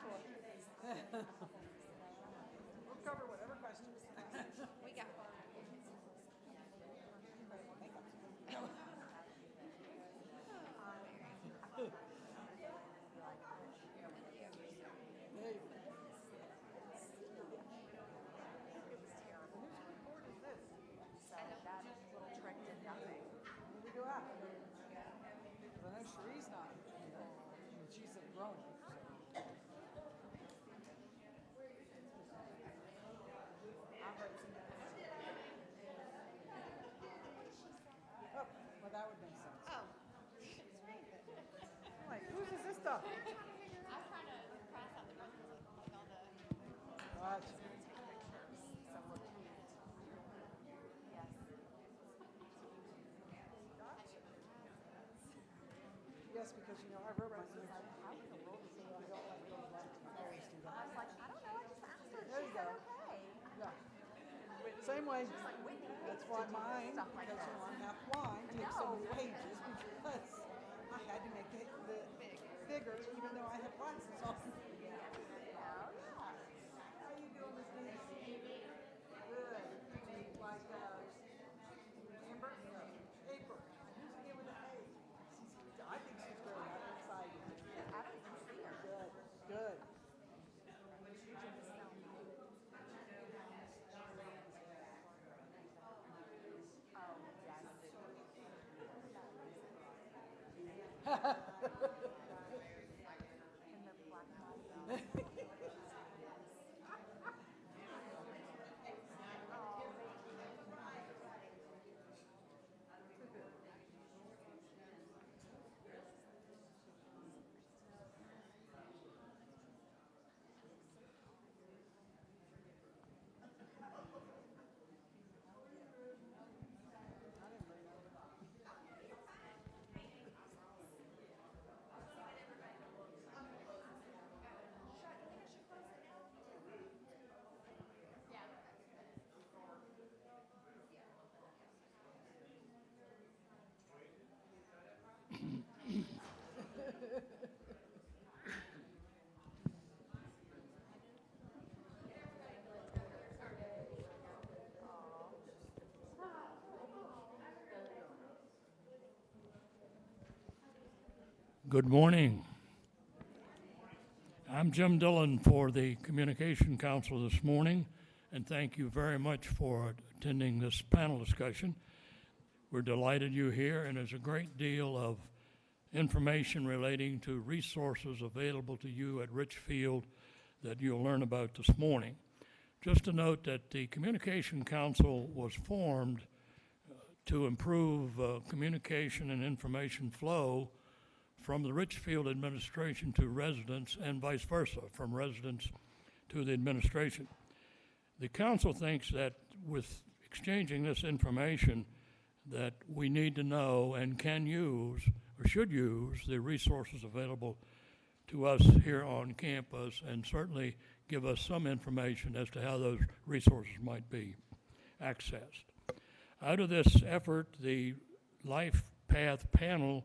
sure. We'll cover whatever questions. We got There you go. Whose report is this? so that little trick did nothing. When we go out? Because I know Cherie's not. I mean, she's a grown up. So. Oh, well, that would make sense. Oh. I'm like, whose is this stuff? I was trying to cross out the references, like all the Gotcha. pictures. So we'll yes. Gotcha. Yes, because you know I wrote my notes. How in the world is he? I don't like those lines. I always do I that. was like, I don't know. I just asked her. There She you said go. okay. Yeah. Same way. Just like Whitney That's hates why to do mine, stuff like because you that. know, I'm half blind, takes so many No. pages because I had to make it bigger, even though I have glasses on. Oh yeah. How you doing, Miss Nancy? Good. Like Amber? No. April. Who's again with an A? I think she's great. I'm excited. I don't even see her. Good. Good. Oh yes. And the black belt. Good morning. I'm Jim Dillon for the Communication Council this morning, and thank you very much for attending this panel discussion. We're delighted you're here, and there's a great deal of information relating to resources available to you at Richfield that you'll learn about this morning. Just to note that the Communication Council was formed to improve communication and information flow from the Richfield administration to residents and vice versa, from residents to the administration. The council thinks that with exchanging this information that we need to know and can use or should use the resources available to us here on campus and certainly give us some information as to how those resources might be accessed. Out of this effort, the Life Path panel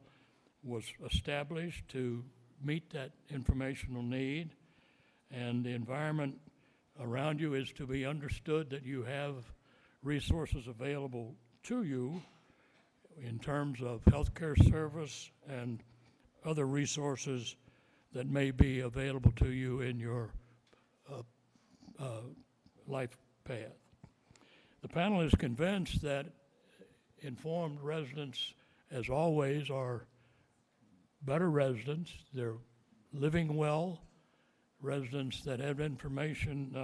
was established to meet that informational need, and the environment around you is to be understood that you have resources available to you in terms of healthcare service and other resources that may be available to you in your life path. The panel is convinced that informed residents, as always, are better residents. They're living well. Residents that have information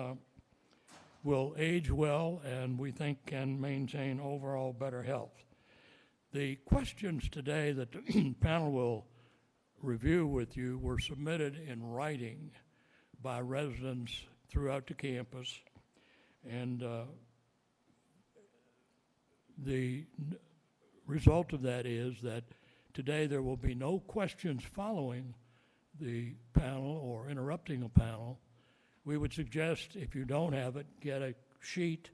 will age well and we think can maintain overall better health. The questions today that the panel will review with you were submitted in writing by residents throughout the campus, and the result of that is that today there will be no questions following the panel or interrupting a panel. We would suggest, if you don't have it, get a sheet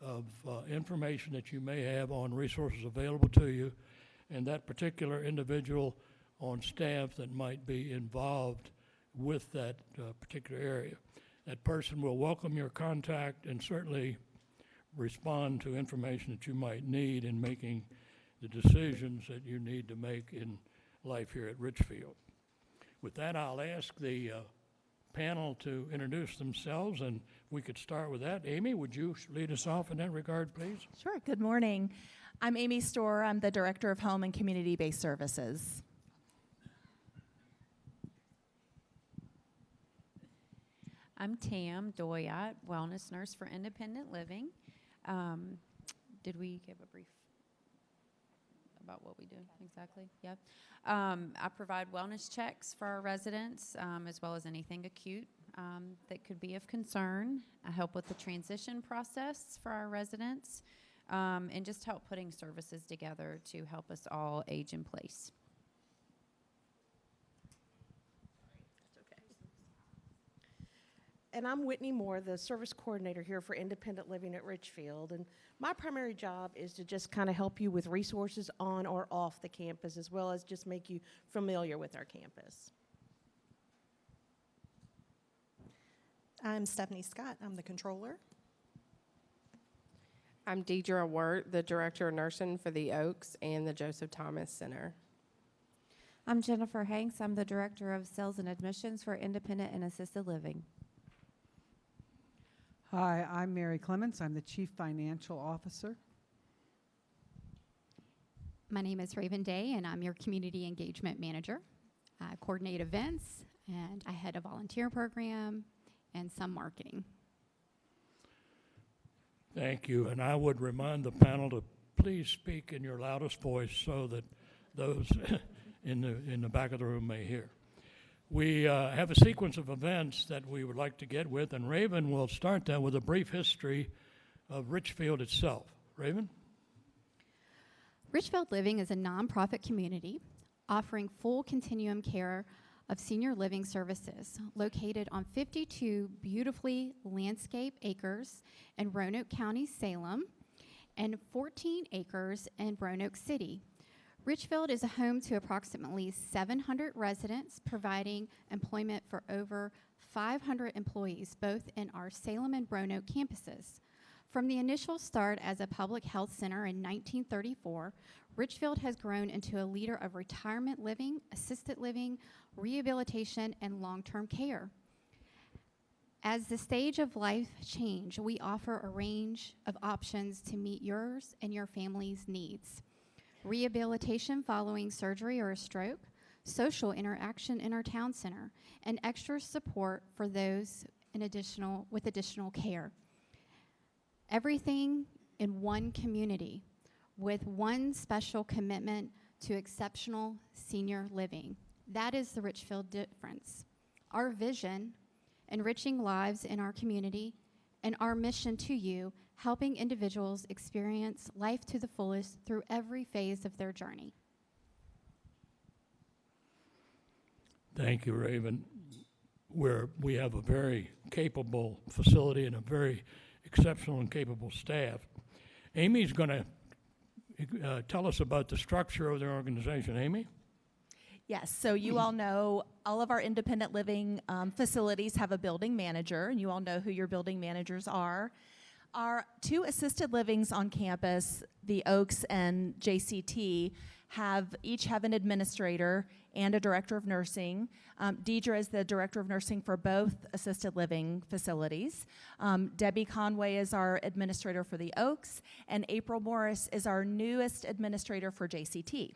of information that you may have on resources available to you, and that particular individual on staff that might be involved with that particular area. That person will welcome your contact and certainly respond to information that you might need in making the decisions that you need to make in life here at Richfield. With that, I'll ask the panel to introduce themselves, and we could start with that. Amy, would you lead us off in that regard, please? Sure. Good morning. I'm Amy Storr. I'm the Director of Home and Community-Based Services. I'm Tam Doyat, Wellness Nurse for Independent Living. Did we give a brief about what we do exactly? Yep. I provide wellness checks for our residents, as well as anything acute that could be of concern. I help with the transition process for our residents, and just help putting services together to help us all age in place. And I'm Whitney Moore, the service coordinator here for Independent Living at Richfield. And my primary job is to just kind of help you with resources on or off the campus, as well as just make you familiar with our campus. I'm Stephanie Scott. I'm the controller. I'm Deidre Wirt, the Director of Nursing for the Oaks and the Joseph Thomas Center. I'm Jennifer Hanks. I'm the Director of Sales and Admissions for Independent and Assisted Living. Hi, I'm Mary Clements. I'm the Chief Financial Officer. My name is Raven Day, and I'm your Community Engagement Manager. I coordinate events, and I head a volunteer program and some marketing. Thank you, and I would remind the panel to please speak in your loudest voice so that those in the back of the room may hear. We have a sequence of events that we would like to get with, and Raven will start that with a brief history of Richfield itself. Raven? Richfield Living is a nonprofit community offering full continuum care of senior living services located on 52 beautifully landscaped acres in Roanoke County, Salem, and 14 acres in Roanoke City. Richfield is a home to approximately 700 residents, providing employment for over 500 employees, both in our Salem and Roanoke campuses. From the initial start as a public health center in 1934, Richfield has grown into a leader of retirement living, assisted living, rehabilitation, and long-term care. As the stage of life change, we offer a range of options to meet yours and your family's needs. Rehabilitation following surgery or a stroke, social interaction in our town center, and extra support for those with additional care. Everything in one community with one special commitment to exceptional senior living. That is the Richfield difference. Our vision, enriching lives in our community, and our mission to you, helping individuals experience life to the fullest through every phase of their journey. Thank you, Raven. We have a very capable facility and a very exceptional and capable staff. Amy's going to tell us about the structure of their organization. Amy? Yes, so you all know all of our independent living facilities have a building manager, and you all know who your building managers are. Our two assisted livings on campus, the Oaks and JCT, each have an administrator and a director of nursing. Deidre is the director of nursing for both assisted living facilities. Debbie Conway is our administrator for the Oaks, and April Morris is our newest administrator for JCT.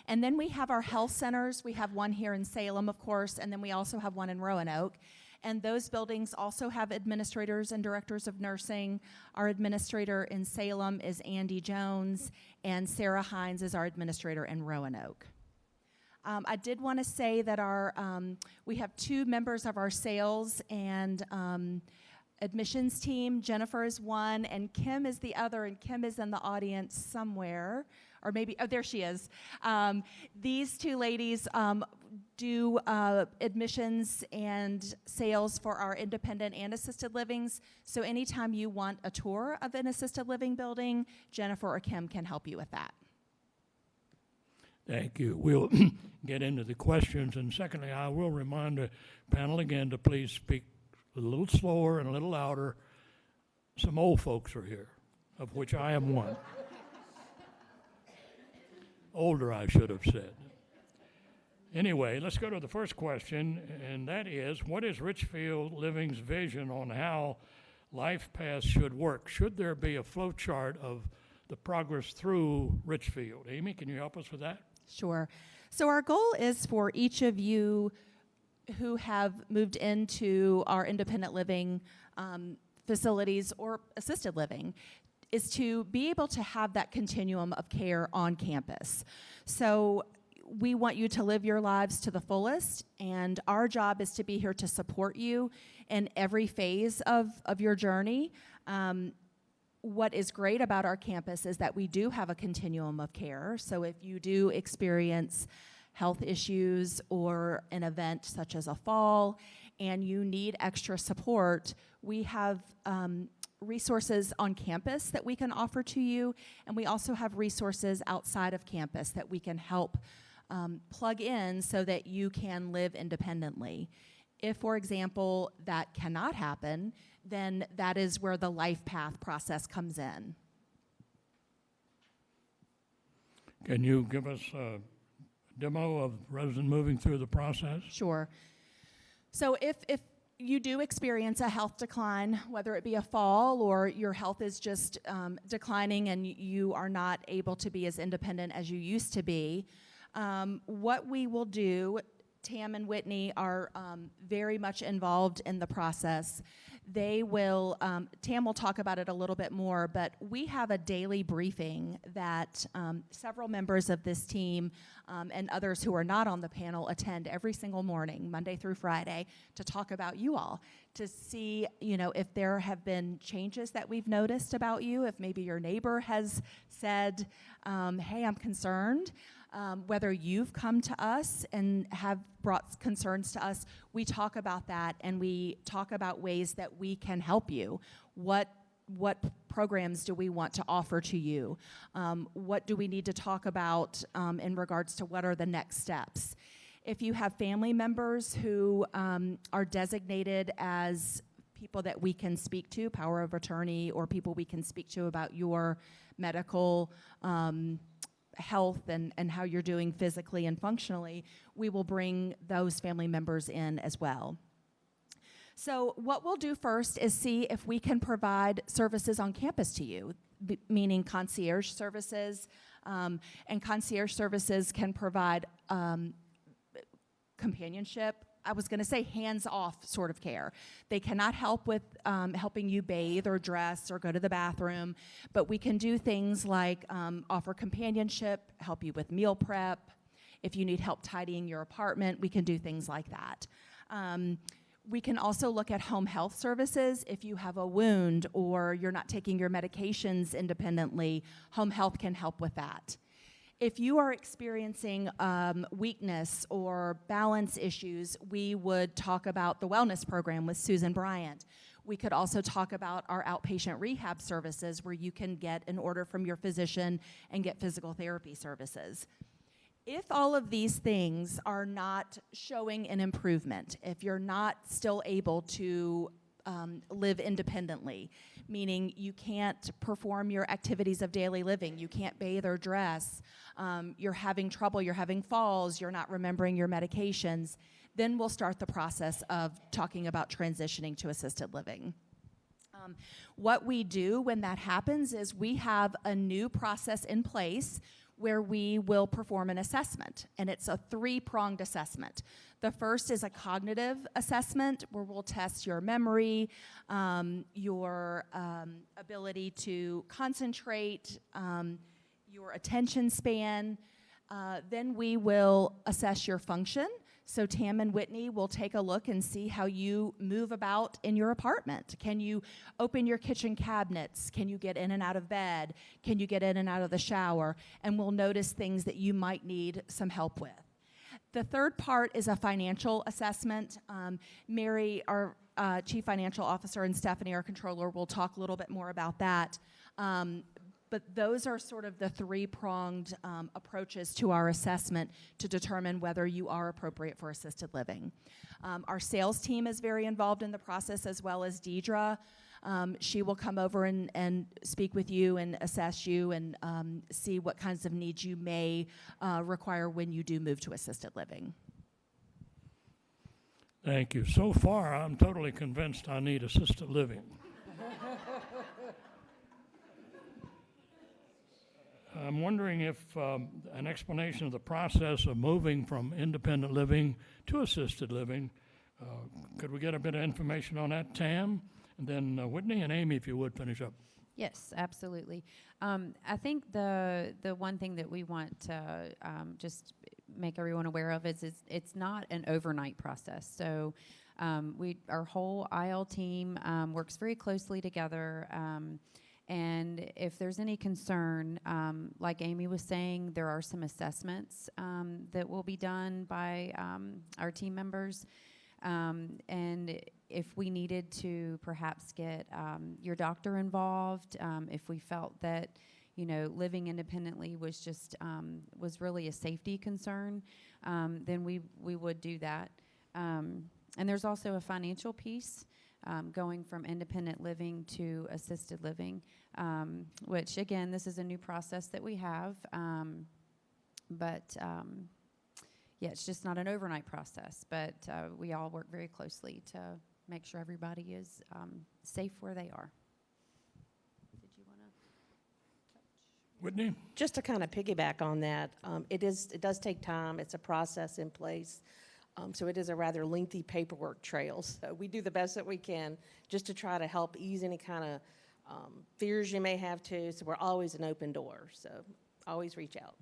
And then we have our health centers. We have one here in Salem, of course, and then we also have one in Roanoke. And those buildings also have administrators and directors of nursing. Our administrator in Salem is Andy Jones, and Sarah Hines is our administrator in Roanoke. I did want to say that we have two members of our sales and admissions team. Jennifer is one, and Kim is the other, and Kim is in the audience somewhere. Or maybe, oh, there she is. These two ladies do admissions and sales for our independent and assisted livings. So anytime you want a tour of an assisted living building, Jennifer or Kim can help you with that. Thank you. We'll get into the questions. And secondly, I will remind the panel again to please speak a little slower and a little louder. Some old folks are here, of which I am one. Older, I should have said. Anyway, let's go to the first question, and that is, what is Richfield Living's vision on how life paths should work? Should there be a flow chart of the progress through Richfield? Amy, can you help us with that? Sure. So our goal is for each of you who have moved into our independent living facilities or assisted living is to be able to have that continuum of care on campus. So we want you to live your lives to the fullest, and our job is to be here to support you in every phase of your journey. What is great about our campus is that we do have a continuum of care. So if you do experience health issues or an event such as a fall and you need extra support, we have resources on campus that we can offer to you, and we also have resources outside of campus that we can help plug in so that you can live independently. If, for example, that cannot happen, then that is where the life path process comes in. Can you give us a demo of resident moving through the process? Sure. So if you do experience a health decline, whether it be a fall or your health is just declining and you are not able to be as independent as you used to be, what we will do, Tam and Whitney are very much involved in the process. They will, Tam will talk about it a little bit more, but we have a daily briefing that several members of this team and others who are not on the panel attend every single morning, Monday through Friday, to talk about you all, to see, you know, if there have been changes that we've noticed about you, if maybe your neighbor has said, hey, I'm concerned. Whether you've come to us and have brought concerns to us, we talk about that and we talk about ways that we can help you. What programs do we want to offer to you? What do we need to talk about in regards to what are the next steps? If you have family members who are designated as people that we can speak to, power of attorney, or people we can speak to about your medical health and how you're doing physically and functionally, we will bring those family members in as well. So what we'll do first is see if we can provide services on campus to you, meaning concierge services, and concierge services can provide companionship. I was going to say hands-off sort of care. They cannot help with helping you bathe or dress or go to the bathroom, but we can do things like offer companionship, help you with meal prep. If you need help tidying your apartment, we can do things like that. We can also look at home health services. If you have a wound or you're not taking your medications independently, home health can help with that. If you are experiencing weakness or balance issues, we would talk about the wellness program with Susan Bryant. We could also talk about our outpatient rehab services where you can get an order from your physician and get physical therapy services. If all of these things are not showing an improvement, if you're not still able to live independently, meaning you can't perform your activities of daily living, you can't bathe or dress, you're having trouble, you're having falls, you're not remembering your medications, then we'll start the process of talking about transitioning to assisted living. What we do when that happens is we have a new process in place where we will perform an assessment, and it's a three-pronged assessment. The first is a cognitive assessment where we'll test your memory, your ability to concentrate, your attention span. Then we will assess your function. So Tam and Whitney will take a look and see how you move about in your apartment. Can you open your kitchen cabinets? Can you get in and out of bed? Can you get in and out of the shower? And we'll notice things that you might need some help with. The third part is a financial assessment. Mary, our Chief Financial Officer, and Stephanie, our Controller, will talk a little bit more about that. But those are sort of the three-pronged approaches to our assessment to determine whether you are appropriate for assisted living. Our sales team is very involved in the process, as well as Deidre. She will come over and speak with you and assess you and see what kinds of needs you may require when you do move to assisted living. Thank you. So far, I'm totally convinced I need assisted living. I'm wondering if an explanation of the process of moving from independent living to assisted living, could we get a bit of information on that, Tam? And then Whitney and Amy, if you would, finish up. Yes, absolutely. I think the one thing that we want to just make everyone aware of is it's not an overnight process. So our whole IL team works very closely together. And if there's any concern, like Amy was saying, there are some assessments that will be done by our team members. And if we needed to perhaps get your doctor involved, if we felt that, living independently was just, was really a safety concern, then we would do that. And there's also a financial piece going from independent living to assisted living, which, again, this is a new process that we have. Yeah, it's just not an overnight process, but we all work very closely to make sure everybody is safe where they are. Did you want to touch? Whitney? Just to kind of piggyback on that, it does take time. It's a process in place. So it is a rather lengthy paperwork trail. So we do the best that we can just to try to help ease any kind of fears you may have too. So we're always an open door. So always reach out.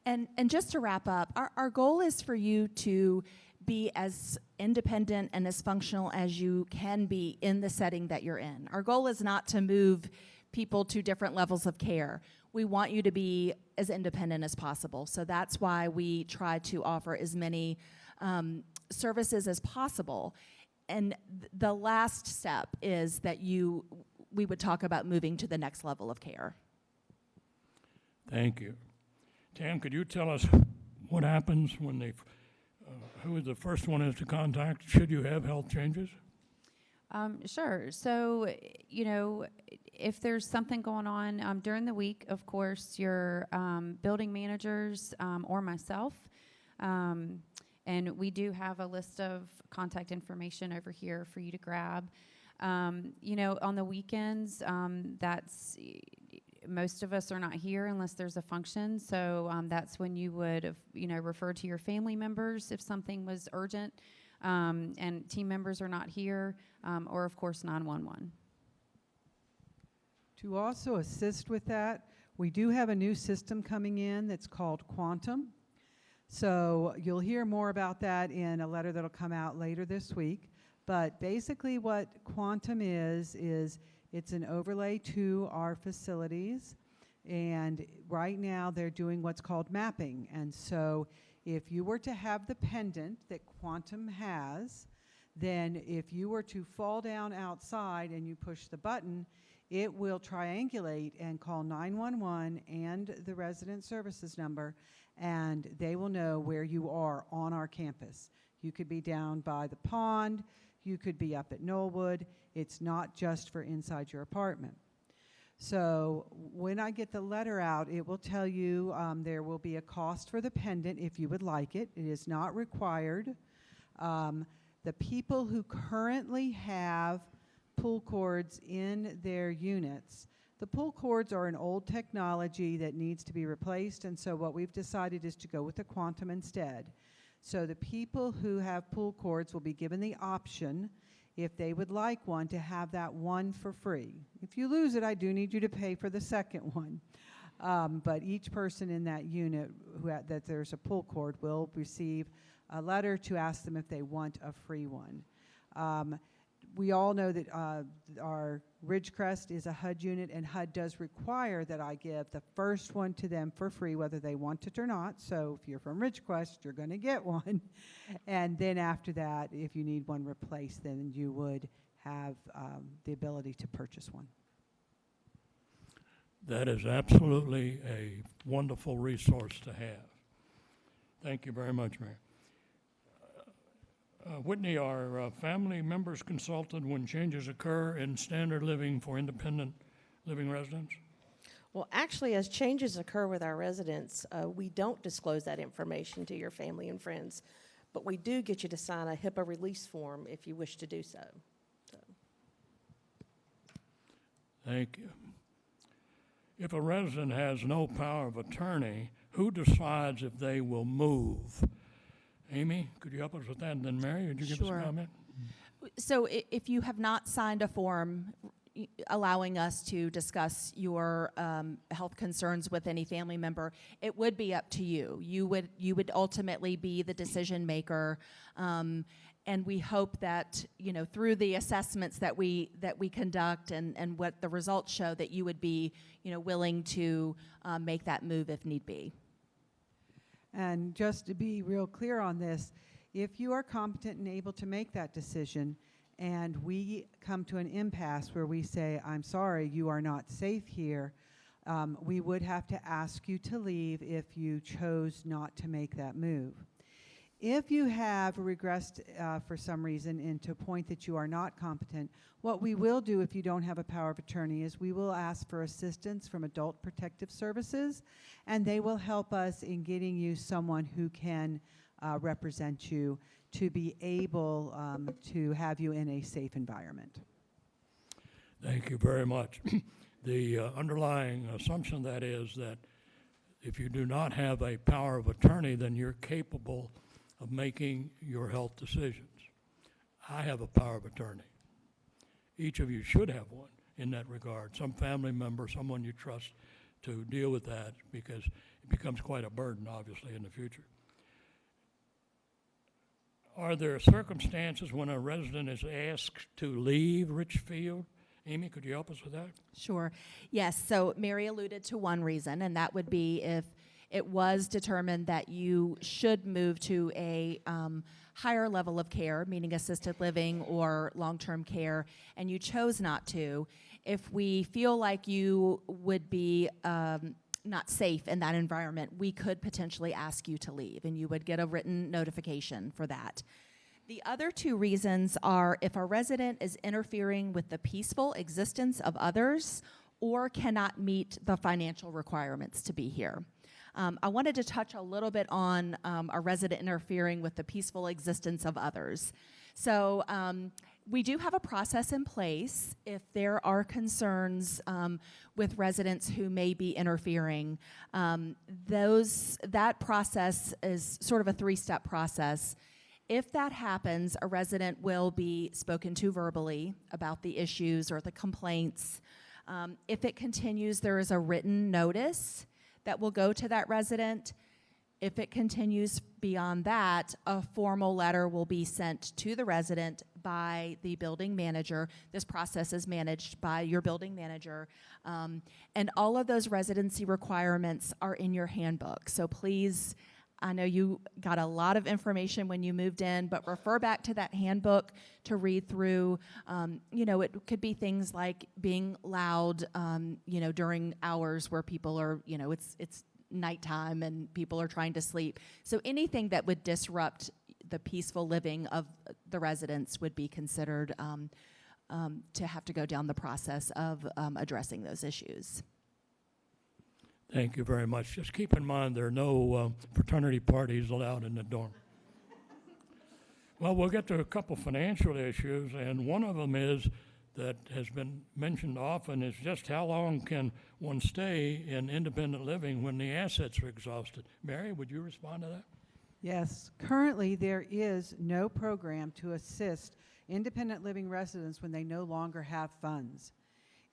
And just to wrap up, our goal is for you to be as independent and as functional as you can be in the setting that you're in. Our goal is not to move people to different levels of care. We want you to be as independent as possible. So that's why we try to offer as many services as possible. And the last step is that we would talk about moving to the next level of care. Thank you. Tam, could you tell us what happens when who the first one is to contact should you have health changes? Sure. So, if there's something going on during the week, of course, your building managers or myself, and we do have a list of contact information over here for you to grab. On the weekends, most of us are not here unless there's a function, so that's when you would, refer to your family members if something was urgent, and team members are not here, or of course 911. To also assist with that, we do have a new system coming in that's called Quantum. So you'll hear more about that in a letter that'll come out later this week. But basically what Quantum is it's an overlay to our facilities, and right now they're doing what's called mapping. And so if you were to have the pendant that Quantum has, then if you were to fall down outside and you push the button, it will triangulate and call 911 and the resident services number, and they will know where you are on our campus. You could be down by the pond, you could be up at Knollwood. It's not just for inside your apartment. So when I get the letter out, it will tell you there will be a cost for the pendant if you would like it. It is not required. The people who currently have pull cords in their units, the pull cords are an old technology that needs to be replaced, and so what we've decided is to go with the Quantum instead. So the people who have pull cords will be given the option, if they would like one, to have that one for free. If you lose it, I do need you to pay for the second one. But each person in that unit that there's a pull cord will receive a letter to ask them if they want a free one. We all know that our Ridgecrest is a HUD unit, and HUD does require that I give the first one to them for free, whether they want it or not. So if you're from Ridgecrest, you're going to get one. And then after that, if you need one replaced, then you would have the ability to purchase one. That is absolutely a wonderful resource to have. Thank you very much, Mary. Whitney, are family members consulted when changes occur in standard living for independent living residents? Well, actually, as changes occur with our residents, we don't disclose that information to your family and friends, but we do get you to sign a HIPAA release form if you wish to do so. Thank you. If a resident has no power of attorney, who decides if they will move? Amy, could you help us with that? And then Mary, would you give us Sure. a comment? So if you have not signed a form allowing us to discuss your health concerns with any family member, it would be up to you. You would ultimately be the decision maker, and we hope that, you know, through the assessments that we conduct and what the results show, that you would be, you know, willing to make that move if need be. And just to be real clear on this, if you are competent and able to make that decision, and we come to an impasse where we say, I'm sorry, you are not safe here, we would have to ask you to leave if you chose not to make that move. If you have regressed for some reason into a point that you are not competent, what we will do if you don't have a power of attorney is we will ask for assistance from Adult Protective Services, and they will help us in getting you someone who can represent you to be able to have you in a safe environment. Thank you very much. The underlying assumption that is that if you do not have a power of attorney, then you're capable of making your health decisions. I have a power of attorney. Each of you should have one in that regard. Some family member, someone you trust to deal with that, because it becomes quite a burden, obviously, in the future. Are there circumstances when a resident is asked to leave Richfield? Amy, could you help us with that? Sure. Yes, so Mary alluded to one reason, and that would be if it was determined that you should move to a higher level of care, meaning assisted living or long-term care, and you chose not to. If we feel like you would be not safe in that environment, we could potentially ask you to leave, and you would get a written notification for that. The other two reasons are if a resident is interfering with the peaceful existence of others or cannot meet the financial requirements to be here. I wanted to touch a little bit on a resident interfering with the peaceful existence of others. So we do have a process in place if there are concerns with residents who may be interfering. That process is sort of a three-step process. If that happens, a resident will be spoken to verbally about the issues or the complaints. If it continues, there is a written notice that will go to that resident. If it continues beyond that, a formal letter will be sent to the resident by the building manager. This process is managed by your building manager. And all of those residency requirements are in your handbook. So please, I know you got a lot of information when you moved in, but refer back to that handbook to read through. You know, it could be things like being loud, you know, during hours where people are, you know, it's nighttime and people are trying to sleep. So anything that would disrupt the peaceful living of the residents would be considered to have to go down the process of addressing those issues. Thank you very much. Just keep in mind there are no fraternity parties allowed in the dorm. Well, we'll get to a couple financial issues, and one of them is that has been mentioned often is just how long can one stay in independent living when the assets are exhausted. Mary, would you respond to that? Yes, currently there is no program to assist independent living residents when they no longer have funds.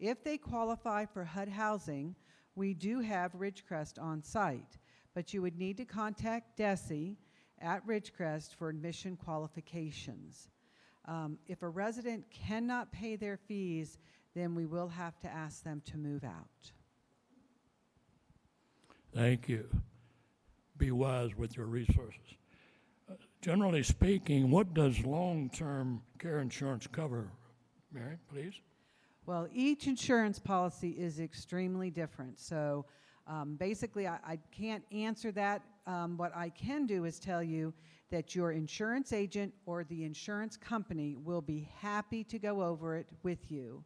If they qualify for HUD housing, we do have Ridgecrest on site, but you would need to contact DESE at Ridgecrest for admission qualifications. If a resident cannot pay their fees, then we will have to ask them to move out. Thank you. Be wise with your resources. Generally speaking, what does long-term care insurance cover? Mary, please. Well, each insurance policy is extremely different. So basically, I can't answer that. What I can do is tell you that your insurance agent or the insurance company will be happy to go over it with you.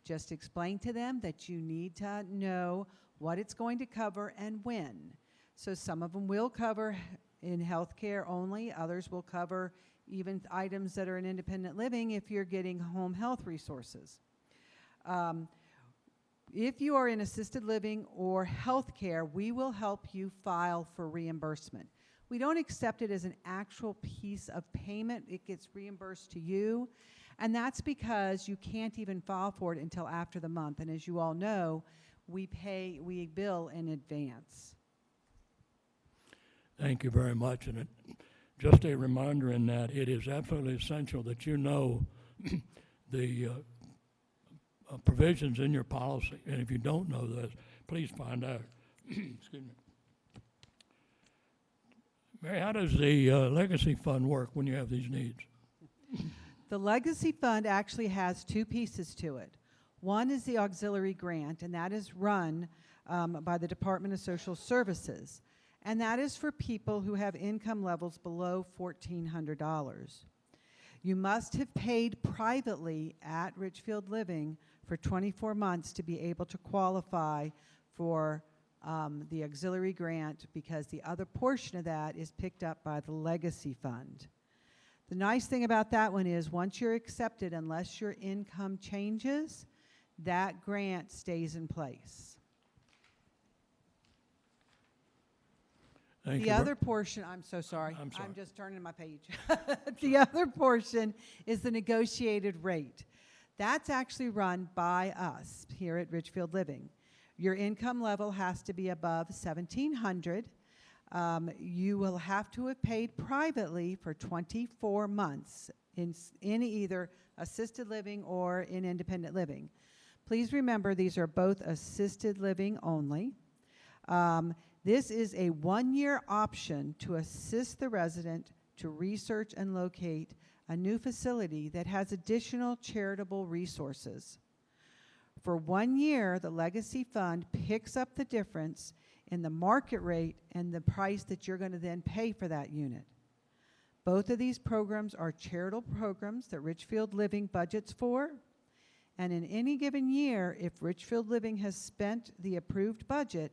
Just explain to them that you need to know what it's going to cover and when. So some of them will cover in healthcare only. Others will cover even items that are in independent living if you're getting home health resources. If you are in assisted living or healthcare, we will help you file for reimbursement. We don't accept it as an actual piece of payment. It gets reimbursed to you. And that's because you can't even file for it until after the month. And as you all know, we bill in advance. Thank you very much. And just a reminder in that it is absolutely essential that you know the provisions in your policy. And if you don't know this, please find out. Excuse me. Mary, how does the legacy fund work when you have these needs? The legacy fund actually has two pieces to it. One is the auxiliary grant, and that is run by the Department of Social Services. And that is for people who have income levels below $1,400. You must have paid privately at Richfield Living for 24 months to be able to qualify for the auxiliary grant, because the other portion of that is picked up by the legacy fund. The nice thing about that one is once you're accepted, unless your income changes, that grant stays in place. The other portion, I'm so sorry. I'm sorry. I'm just turning my page. The other portion is the negotiated rate. That's actually run by us here at Richfield Living. Your income level has to be above $1,700. You will have to have paid privately for 24 months in either assisted living or in independent living. Please remember, these are both assisted living only. This is a one-year option to assist the resident to research and locate a new facility that has additional charitable resources. For 1 year, the Legacy Fund picks up the difference in the market rate and the price that you're going to then pay for that unit. Both of these programs are charitable programs that Richfield Living budgets for. And in any given year, if Richfield Living has spent the approved budget,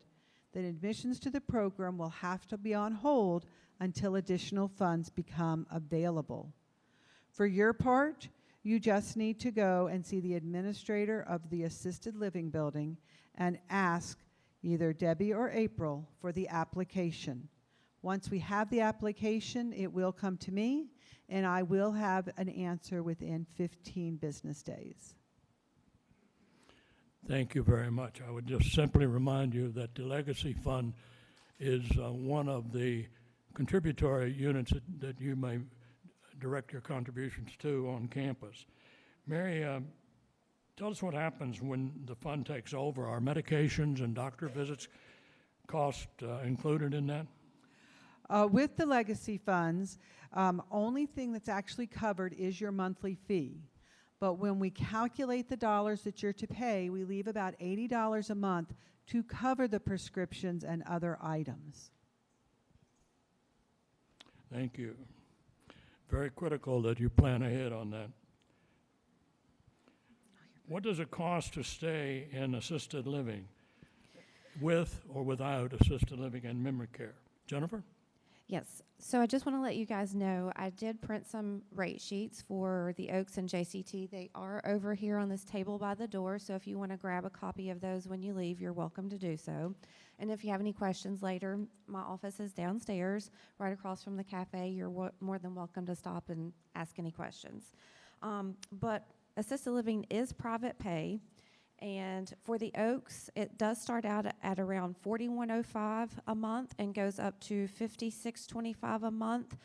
then admissions to the program will have to be on hold until additional funds become available. For your part, you just need to go and see the administrator of the assisted living building and ask either Debbie or April for the application. Once we have the application, it will come to me, and I will have an answer within 15 business days. Thank you very much. I would just simply remind you that the Legacy Fund is one of the contributory units that you may direct your contributions to on campus. Mary, tell us what happens when the fund takes over. Are medications and doctor visits cost included in that? With the legacy funds, only thing that's actually covered is your monthly fee. But when we calculate the dollars that you're to pay, we leave about $80 a month to cover the prescriptions and other items. Thank you. Very critical that you plan ahead on that. What does it cost to stay in assisted living, with or without assisted living and memory care? Jennifer? Yes. So I just want to let you guys know I did print some rate sheets for the Oaks and JCT. They are over here on this table by the door, so if you want to grab a copy of those when you leave, you're welcome to do so. And if you have any questions later, my office is downstairs, right across from the cafe. You're more than welcome to stop and ask any questions. But assisted living is private pay. And for the Oaks, it does start out at around $41.05 a month and goes up to $56.25 a month.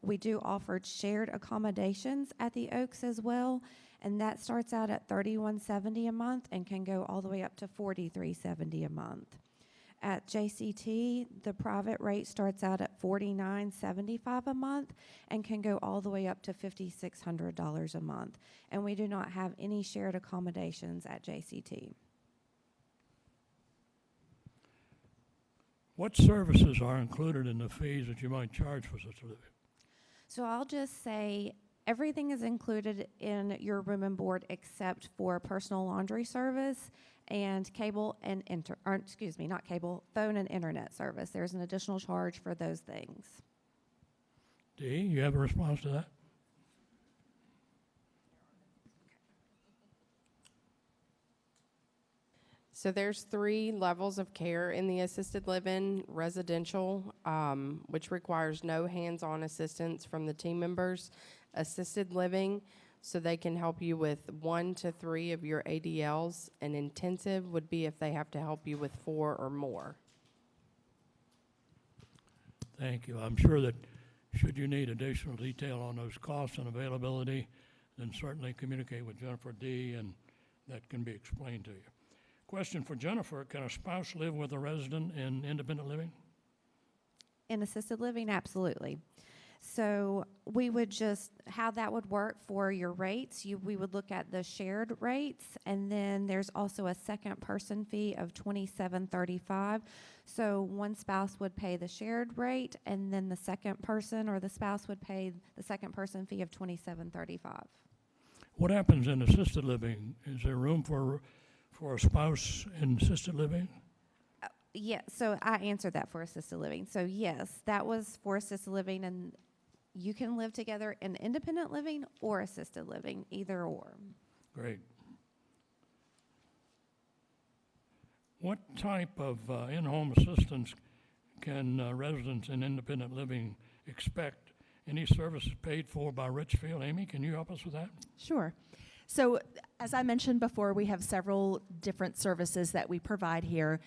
We do offer shared accommodations at the Oaks as well, and that starts out at $31.70 a month and can go all the way up to $43.70 a month. At JCT, the private rate starts out at $49.75 a month and can go all the way up to $5,600 a month. And we do not have any shared accommodations at JCT. What services are included in the fees that you might charge for such a living? So I'll just say everything is included in your room and board except for personal laundry service and cable and phone and internet service. There's an additional charge for those things. Dee, you have a response to that? So there's 3 levels of care in the assisted living: residential, which requires no hands-on assistance from the team members; assisted living, so they can help you with 1 to 3 of your ADLs; and intensive would be if they have to help you with 4 or more. Thank you. I'm sure that should you need additional detail on those costs and availability, then certainly communicate with Jennifer D., and that can be explained to you. Question for Jennifer: can a spouse live with a resident in independent living? In assisted living, absolutely. So we would just, how that would work for your rates, we would look at the shared rates, and then there's also a second person fee of $27.35. So one spouse would pay the shared rate, and then the second person or the spouse would pay the second person fee of $27.35. What happens in assisted living? Is there room for a spouse in assisted living? Yeah, so I answered that for assisted living. So yes, that was for assisted living, and you can live together in independent living or assisted living, either or. Great. What type of in-home assistance can residents in independent living expect? Any services paid for by Richfield? Amy, can you help us with that? Sure. So, as I mentioned before, we have several different services that we provide here.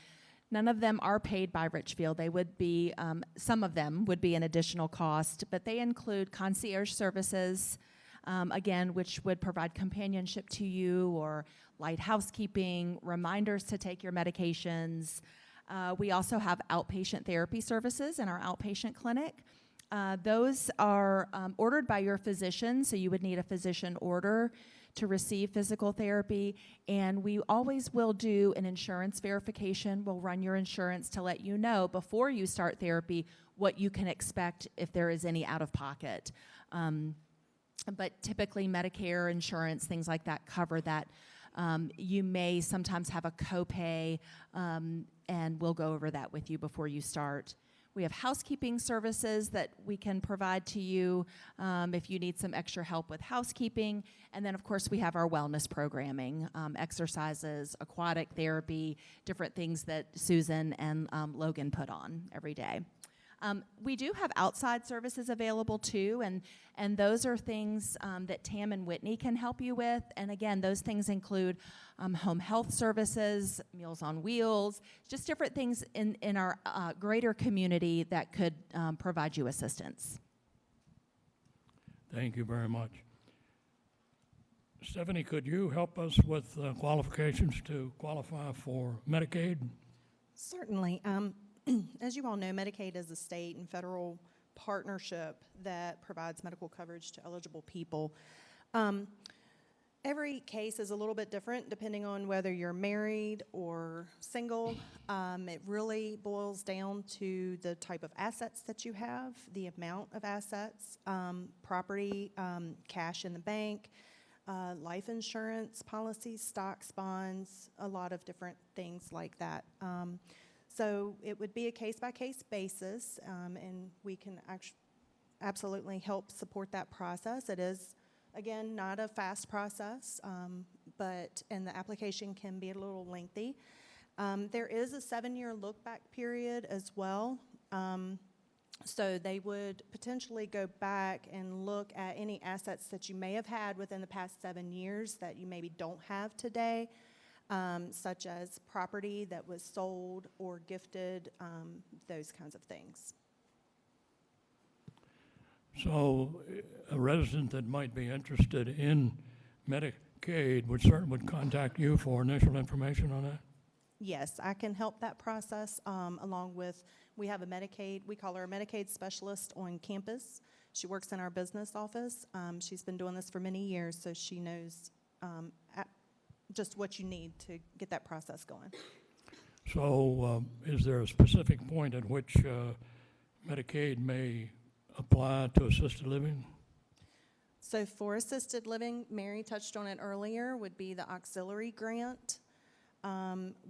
None of them are paid by Richfield. They would be, some of them would be an additional cost, but they include concierge services, again, which would provide companionship to you, or light housekeeping, reminders to take your medications. We also have outpatient therapy services in our outpatient clinic. Those are ordered by your physician, so you would need a physician order to receive physical therapy, and we always will do an insurance verification. We'll run your insurance to let you know before you start therapy what you can expect if there is any out-of-pocket. But typically Medicare, insurance, things like that cover that. You may sometimes have a copay, and we'll go over that with you before you start. We have housekeeping services that we can provide to you if you need some extra help with housekeeping. And then, of course, we have our wellness programming, exercises, aquatic therapy, different things that Susan and Logan put on every day. We do have outside services available too, and those are things that Tam and Whitney can help you with. And again, those things include home health services, Meals on Wheels, just different things in our greater community that could provide you assistance. Thank you very much. Stephanie, could you help us with qualifications to qualify for Medicaid? Certainly. As you all know, Medicaid is a state and federal partnership that provides medical coverage to eligible people. Every case is a little bit different depending on whether you're married or single. It really boils down to the type of assets that you have, the amount of assets, property, cash in the bank, life insurance policies, stocks, bonds, a lot of different things like that. So it would be a case-by-case basis, and we can absolutely help support that process. It is, again, not a fast process, and the application can be a little lengthy. There is a 7-year look-back period as well. So they would potentially go back and look at any assets that you may have had within the past 7 years that you maybe don't have today. Such as property that was sold or gifted, those kinds of things. So a resident that might be interested in Medicaid would contact you for initial information on that? Yes, I can help that process, along with, we have a Medicaid, we call her a Medicaid specialist on campus. She works in our business office. She's been doing this for many years, so she knows just what you need to get that process going. So is there a specific point at which Medicaid may apply to assisted living? So for assisted living, Mary touched on it earlier, would be the auxiliary grant.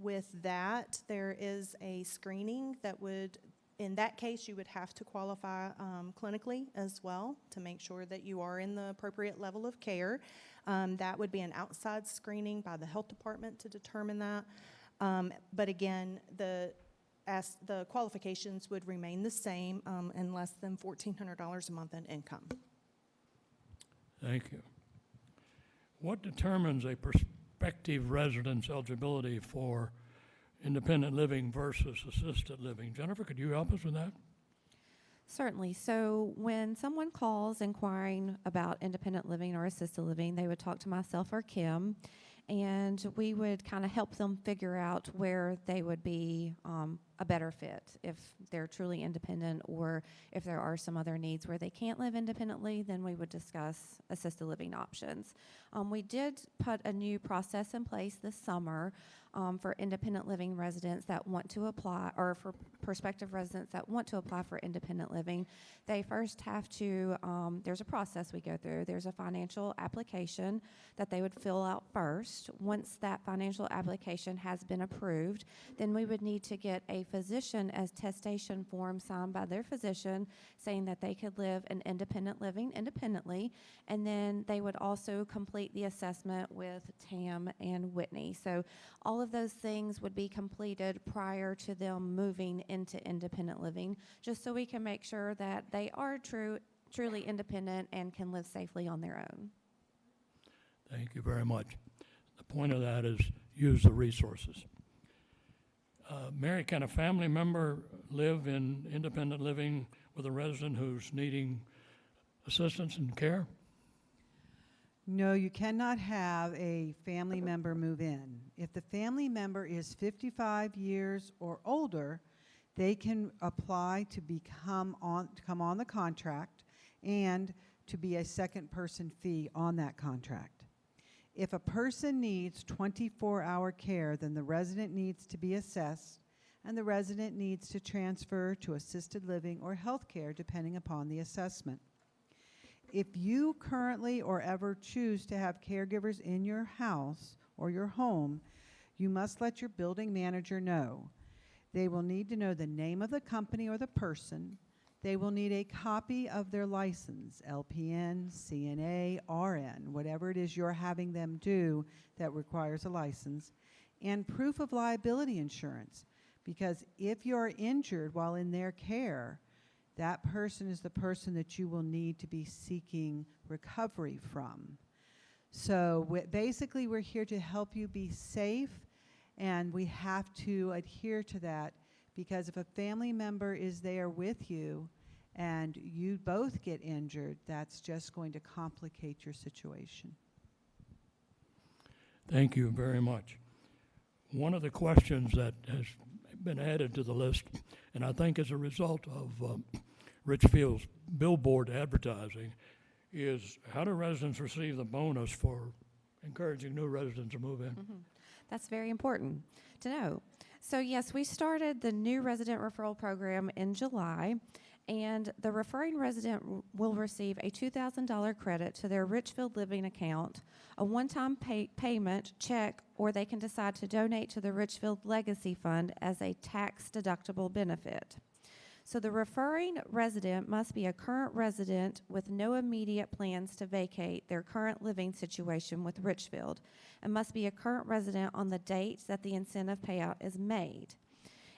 With that, there is a screening that would, in that case, you would have to qualify clinically as well to make sure that you are in the appropriate level of care. That would be an outside screening by the health department to determine that. But again, the qualifications would remain the same and less than $1,400 a month in income. Thank you. What determines a prospective resident's eligibility for independent living versus assisted living? Jennifer, could you help us with that? Certainly. So when someone calls inquiring about independent living or assisted living, they would talk to myself or Kim, and we would kind of help them figure out where they would be a better fit, if they're truly independent or if there are some other needs where they can't live independently, then we would discuss assisted living options. We did put a new process in place this summer for independent living residents that want to apply, or for prospective residents that want to apply for independent living. They first have to, there's a process we go through. There's a financial application that they would fill out first. Once that financial application has been approved, then we would need to get a physician attestation form signed by their physician saying that they could live an independent living independently, and then they would also complete the assessment with Tam and Whitney. So all of those things would be completed prior to them moving into independent living, just so we can make sure that they are truly independent and can live safely on their own. Thank you very much. The point of that is use the resources. Mary, can a family member live in independent living with a resident who's needing assistance and care? No, you cannot have a family member move in. If the family member is 55 years or older, they can apply to come on the contract and to be a second person fee on that contract. If a person needs 24-hour care, then the resident needs to be assessed, and the resident needs to transfer to assisted living or health care depending upon the assessment. If you currently or ever choose to have caregivers in your house or your home, you must let your building manager know. They will need to know the name of the company or the person. They will need a copy of their license, LPN, CNA, RN, whatever it is you're having them do that requires a license, and proof of liability insurance. Because if you're injured while in their care, that person is the person that you will need to be seeking recovery from. So basically, we're here to help you be safe, and we have to adhere to that, because if a family member is there with you and you both get injured, that's just going to complicate your situation. Thank you very much. One of the questions that has been added to the list, and I think as a result of Richfield's billboard advertising, is how do residents receive the bonus for encouraging new residents to move in? Mm-hmm. That's very important to know. So yes, we started the new resident referral program in July, and the referring resident will receive a $2,000 credit to their Richfield Living account, a one-time payment check, or they can decide to donate to the Richfield Legacy Fund as a tax-deductible benefit. So the referring resident must be a current resident with no immediate plans to vacate their current living situation with Richfield, and must be a current resident on the date that the incentive payout is made.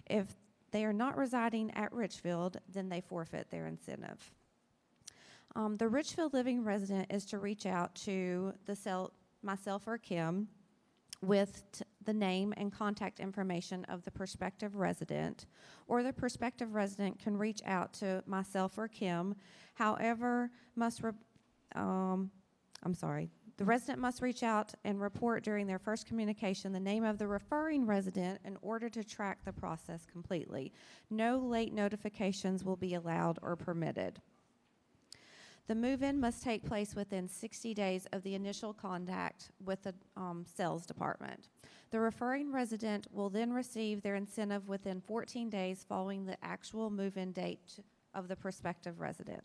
If they are not residing at Richfield, then they forfeit their incentive. The Richfield Living resident is to reach out to myself or Kim with the name and contact information of the prospective resident, or the prospective resident can reach out to myself or Kim. However, The resident must reach out and report during their first communication the name of the referring resident in order to track the process completely. No late notifications will be allowed or permitted. The move-in must take place within 60 days of the initial contact with the sales department. The referring resident will then receive their incentive within 14 days following the actual move-in date of the prospective resident.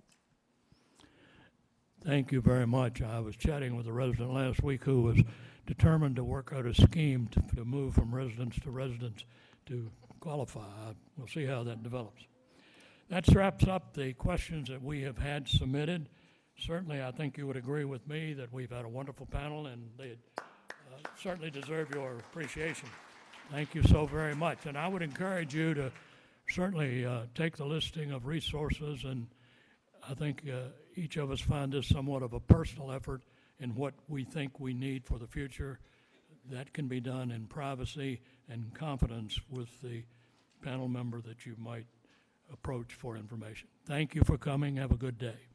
Thank you very much. I was chatting with a resident last week who was determined to work out a scheme to move from residence to residence to qualify. We'll see how that develops. That wraps up the questions that we have had submitted. Certainly, I think you would agree with me that we've had a wonderful panel, and they certainly deserve your appreciation. Thank you so very much. And I would encourage you to certainly take the listing of resources, and I think each of us find this somewhat of a personal effort in what we think we need for the future. That can be done in privacy and confidence with the panel member that you might approach for information. Thank you for coming. Have a good day.